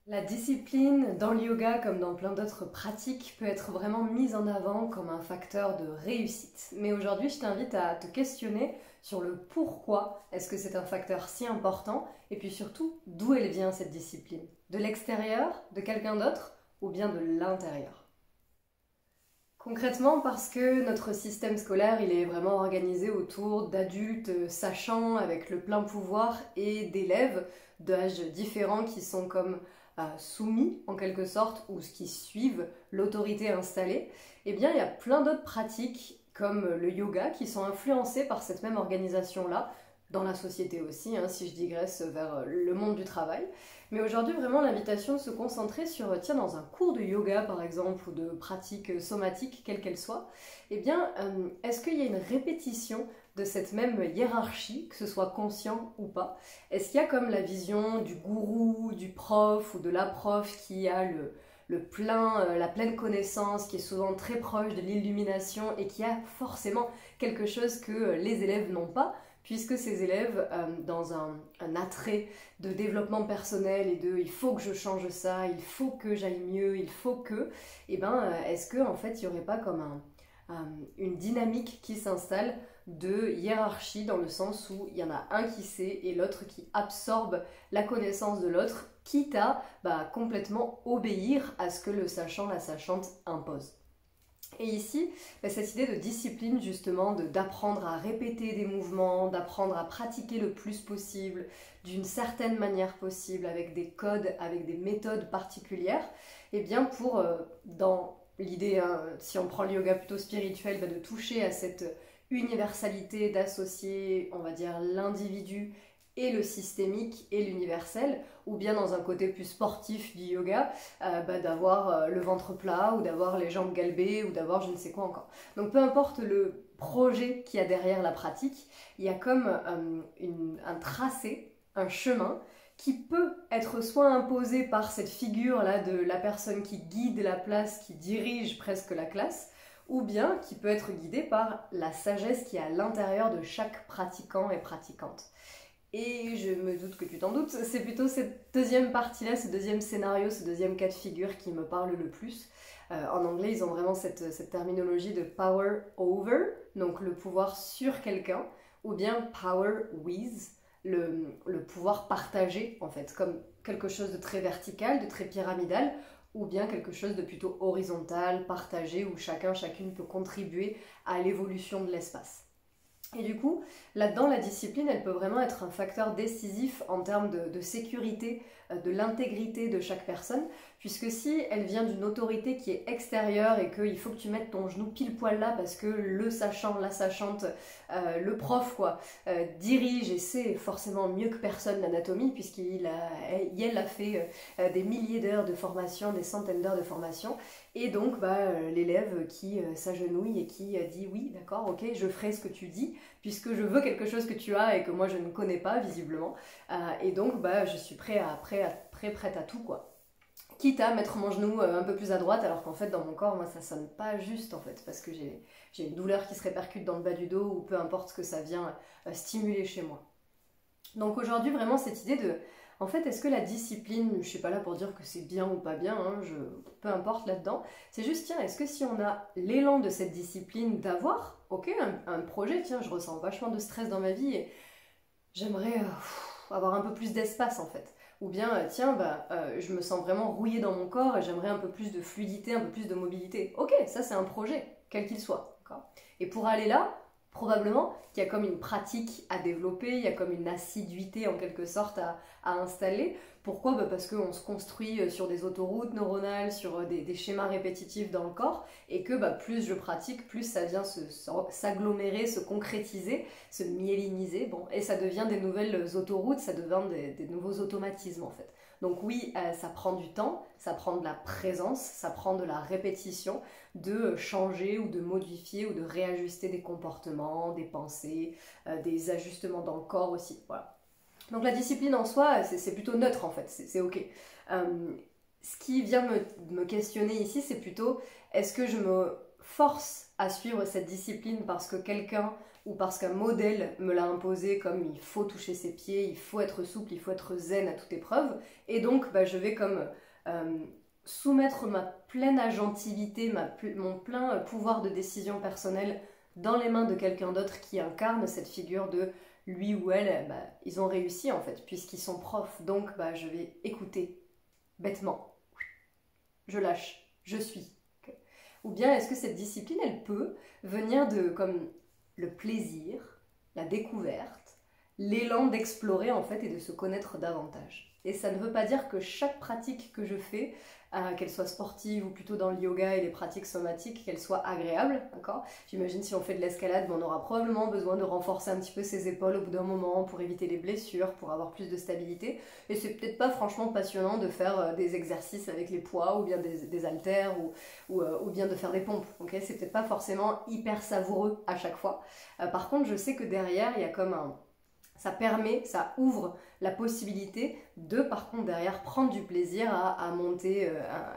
La discipline dans le yoga comme dans plein d'autres pratiques peut être vraiment mise en avant comme un facteur de réussite. Mais aujourd'hui, je t'invite à te questionner sur le pourquoi est-ce que c'est un facteur si important et puis surtout d'où elle vient cette discipline. De l'extérieur, de quelqu'un d'autre ou bien de l'intérieur. Concrètement, parce que notre système scolaire, il est vraiment organisé autour d'adultes sachants avec le plein pouvoir et d'élèves d'âges différents qui sont comme soumis en quelque sorte ou qui suivent l'autorité installée. Eh bien, il y a plein d'autres pratiques comme le yoga qui sont influencées par cette même organisation-là, dans la société aussi, hein, si je digresse vers le monde du travail. Mais aujourd'hui, vraiment, l'invitation de se concentrer sur, tiens, dans un cours de yoga, par exemple, ou de pratique somatique, quelle qu'elle soit, eh bien, est-ce qu'il y a une répétition de cette même hiérarchie, que ce soit conscient ou pas? Est-ce qu'il y a comme la vision du gourou, du prof ou de la prof qui a la pleine connaissance, qui est souvent très proche de l'illumination et qui a forcément quelque chose que les élèves n'ont pas, puisque ces élèves, dans un attrait de développement personnel et de il faut que je change ça, il faut que j'aille mieux, il faut que, eh ben, est-ce qu'en fait il n'y aurait pas comme une dynamique qui s'installe de hiérarchie dans le sens où il y en a un qui sait et l'autre qui absorbe la connaissance de l'autre, quitte à complètement obéir à ce que le sachant, la sachante impose. Et ici, cette idée de discipline justement, d'apprendre à répéter des mouvements, d'apprendre à pratiquer le plus possible, d'une certaine manière possible, avec des codes, avec des méthodes particulières, et bien pour, dans l'idée, hein, si on prend le yoga plutôt spirituel, de toucher à cette universalité, d'associer, on va dire, l'individu et le systémique et l'universel, ou bien dans un côté plus sportif du yoga, d'avoir le ventre plat, ou d'avoir les jambes galbées, ou d'avoir je ne sais quoi encore. Donc peu importe le projet qu'il y a derrière la pratique, il y a comme un tracé, un chemin, qui peut être soit imposé par cette figure-là de la personne qui guide la place, qui dirige presque la classe, ou bien qui peut être guidé par la sagesse qui est à l'intérieur de chaque pratiquant et pratiquante. Et je me doute que tu t'en doutes, c'est plutôt cette deuxième partie-là, ce deuxième scénario, ce deuxième cas de figure qui me parle le plus. En anglais, ils ont vraiment cette terminologie de power over, donc le pouvoir sur quelqu'un, ou bien power with, le pouvoir partagé en fait, comme quelque chose de très vertical, de très pyramidal, ou bien quelque chose de plutôt horizontal, partagé, où chacun, chacune peut contribuer à l'évolution de l'espace. Et du coup, là-dedans, la discipline, elle peut vraiment être un facteur décisif en termes de sécurité, de l'intégrité de chaque personne, puisque si elle vient d'une autorité qui est extérieure et qu'il faut que tu mettes ton genou pile poil là parce que le sachant, la sachante, le prof quoi, dirige et sait forcément mieux que personne l'anatomie, puisqu'il a fait des milliers d'heures de formation, des centaines d'heures de formation, et donc l'élève qui s'agenouille et qui dit oui, d'accord, ok, je ferai ce que tu dis, puisque je veux quelque chose que tu as et que moi je ne connais pas visiblement. Et donc je suis prête à tout quoi. Quitte à mettre mon genou un peu plus à droite, alors qu'en fait dans mon corps, moi ça sonne pas juste en fait, parce que j'ai une douleur qui se répercute dans le bas du dos ou peu importe ce que ça vient stimuler chez moi. Donc aujourd'hui vraiment cette idée de, en fait est-ce que la discipline, je suis pas là pour dire que c'est bien ou pas bien, hein, peu importe là-dedans, c'est juste tiens, est-ce que si on a l'élan de cette discipline d'avoir, ok, un projet, tiens je ressens vachement de stress dans ma vie et j'aimerais avoir un peu plus d'espace en fait. Ou bien, tiens, je me sens vraiment rouillée dans mon corps et j'aimerais un peu plus de fluidité, un peu plus de mobilité. Ok, ça c'est un projet, quel qu'il soit. Et pour aller là, probablement qu'il y a comme une pratique à développer, il y a comme une assiduité en quelque sorte à installer. Pourquoi? Parce qu'on se construit sur des autoroutes neuronales, sur des schémas répétitifs dans le corps, et que plus je pratique, plus ça vient s'agglomérer, se concrétiser, se myéliniser, bon, et ça devient des nouvelles autoroutes, ça devient des nouveaux automatismes en fait. Donc oui, ça prend du temps, ça prend de la présence, ça prend de la répétition, de changer ou de modifier ou de réajuster des comportements, des pensées, des ajustements dans le corps aussi, voilà. Donc la discipline en soi, c'est plutôt neutre en fait, c'est ok. Ce qui vient me questionner ici, c'est plutôt est-ce que je me force à suivre cette discipline parce que quelqu'un ou parce qu'un modèle me l'a imposé comme il faut toucher ses pieds, il faut être souple, il faut être zen à toute épreuve, et donc je vais comme soumettre ma pleine agentivité, mon plein pouvoir de décision personnelle dans les mains de quelqu'un d'autre qui incarne cette figure de lui ou elle, ils ont réussi en fait, puisqu'ils sont profs, donc je vais écouter bêtement. Je lâche, je suis. Okay. Ou bien est-ce que cette discipline, elle peut venir de comme le plaisir, la découverte, l'élan d'explorer en fait et de se connaître davantage. Et ça ne veut pas dire que chaque pratique que je fais, qu'elle soit sportive ou plutôt dans le yoga et les pratiques somatiques, qu'elle soit agréable, d'accord ? J'imagine si on fait de l'escalade, on aura probablement besoin de renforcer un petit peu ses épaules au bout d'un moment pour éviter les blessures, pour avoir plus de stabilité. Et c'est peut-être pas franchement passionnant de faire des exercices avec les poids ou bien des haltères ou bien de faire des pompes, ok ? C'est peut-être pas forcément hyper savoureux à chaque fois. Par contre, je sais que derrière, il y a comme ça ouvre la possibilité de, par contre, derrière, prendre du plaisir à monter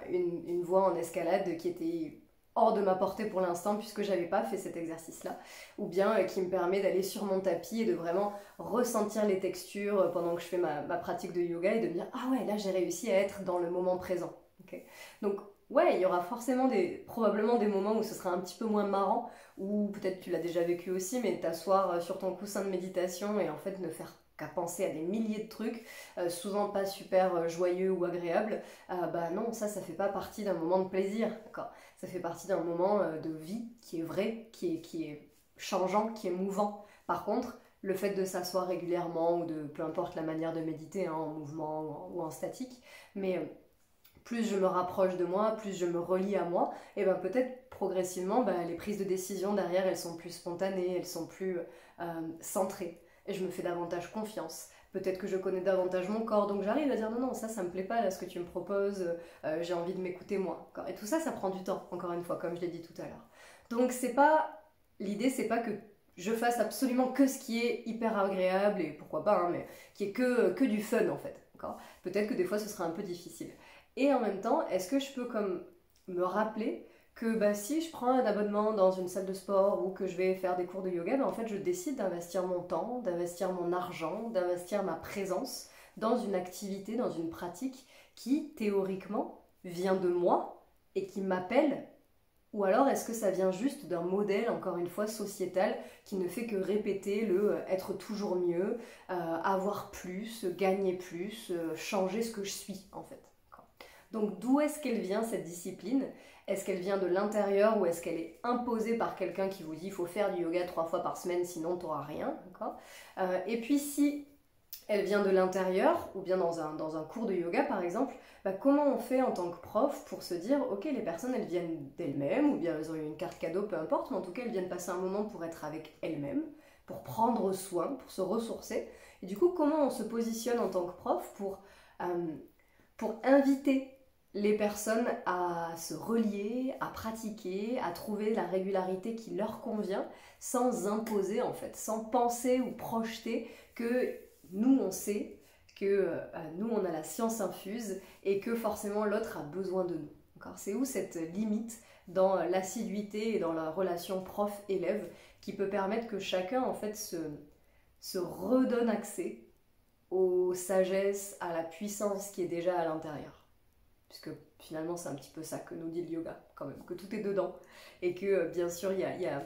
une voie en escalade qui était hors de ma portée pour l'instant puisque j'avais pas fait cet exercice-là, ou bien qui me permet d'aller sur mon tapis et de vraiment ressentir les textures pendant que je fais ma pratique de yoga et de me dire « Ah ouais, là j'ai réussi à être dans le moment présent. Okay ». Donc ouais, il y aura forcément probablement des moments où ce sera un petit peu moins marrant, ou peut-être tu l'as déjà vécu aussi, mais t'asseoir sur ton coussin de méditation et en fait ne faire qu'à penser à des milliers de trucs, souvent pas super joyeux ou agréables, non, ça fait pas partie d'un moment de plaisir, d'accord ? Ça fait partie d'un moment de vie qui est vrai, qui est changeant, qui est mouvant. Par contre, le fait de s'asseoir régulièrement, ou de peu importe la manière de méditer, hein, en mouvement ou en statique, mais plus je me rapproche de moi, plus je me relie à moi, et peut-être progressivement, les prises de décision derrière, elles sont plus spontanées, elles sont plus centrées. Et je me fais davantage confiance. Peut-être que je connais davantage mon corps, donc j'arrive à dire non, ça me plaît pas, là, ce que tu me proposes, j'ai envie de m'écouter moi. Et tout ça, ça prend du temps, encore une fois, comme je l'ai dit tout à l'heure. Donc l'idée, c'est pas que je fasse absolument que ce qui est hyper agréable, et pourquoi pas, hein, mais qui est que du fun en fait. Peut-être que des fois, ce sera un peu difficile. Et en même temps, est-ce que je peux comme me rappeler que si je prends un abonnement dans une salle de sport ou que je vais faire des cours de yoga, en fait je décide d'investir mon temps, d'investir mon argent, d'investir ma présence dans une activité, dans une pratique qui théoriquement vient de moi et qui m'appelle, ou alors est-ce que ça vient juste d'un modèle, encore une fois, sociétal, qui ne fait que répéter le être toujours mieux, avoir plus, gagner plus, changer ce que je suis en fait. Donc d'où est-ce qu'elle vient cette discipline ? Est-ce qu'elle vient de l'intérieur ou est-ce qu'elle est imposée par quelqu'un qui vous dit il faut faire du yoga 3 fois par semaine sinon tu n'auras rien, et puis si elle vient de l'intérieur ou bien dans un cours de yoga par exemple, comment on fait en tant que prof pour se dire ok, les personnes elles viennent d'elles-mêmes ou bien elles ont eu une carte cadeau, peu importe, mais en tout cas elles viennent passer un moment pour être avec elles-mêmes, pour prendre soin, pour se ressourcer. Et du coup comment on se positionne en tant que prof pour inviter les personnes à se relier, à pratiquer, à trouver la régularité qui leur convient, sans imposer en fait, sans penser ou projeter que nous on sait, que nous on a la science infuse et que forcément l'autre a besoin de nous. C'est où cette limite dans l'assiduité et dans la relation prof-élève qui peut permettre que chacun en fait se redonne accès aux sagesses, à la puissance qui est déjà à l'intérieur. Puisque finalement c'est un petit peu ça que nous dit le yoga quand même, que tout est dedans et que bien sûr il y a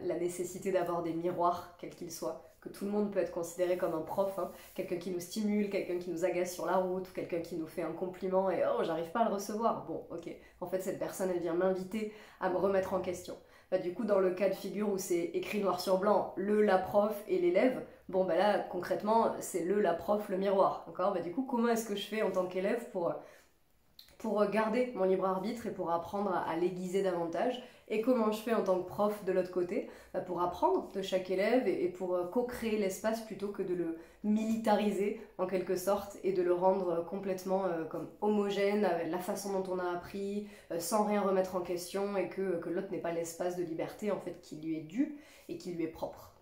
la nécessité d'avoir des miroirs quels qu'ils soient, que tout le monde peut être considéré comme un prof, hein, quelqu'un qui nous stimule, quelqu'un qui nous agace sur la route, ou quelqu'un qui nous fait un compliment et oh j'arrive pas à le recevoir, bon ok, en fait cette personne elle vient m'inviter à me remettre en question. Du coup dans le cas de figure où c'est écrit noir sur blanc, la prof et l'élève, là concrètement c'est la prof, le miroir, du coup comment est-ce que je fais en tant qu'élève pour garder mon libre arbitre et pour apprendre à l'aiguiser davantage, et comment je fais en tant que prof de l'autre côté pour apprendre de chaque élève et pour co-créer l'espace plutôt que de le militariser en quelque sorte et de le rendre complètement comme homogène avec la façon dont on a appris, sans rien remettre en question, et que l'autre n'ait pas l'espace de liberté en fait qui lui est dû et qui lui est propre.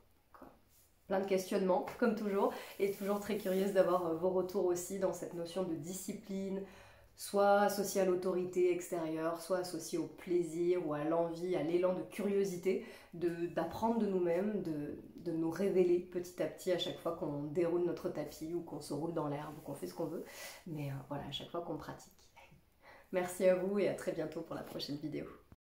Plein de questionnements comme toujours, et toujours très curieuse d'avoir vos retours aussi dans cette notion de discipline, soit associé à l'autorité extérieure, soit associé au plaisir ou à l'envie, à l'élan de curiosité, d'apprendre de nous-mêmes, de nous révéler petit à petit à chaque fois qu'on déroule notre tapis ou qu'on se roule dans l'herbe ou qu'on fait ce qu'on veut. Mais voilà, à chaque fois qu'on pratique. Merci à vous et à très bientôt pour la prochaine vidéo.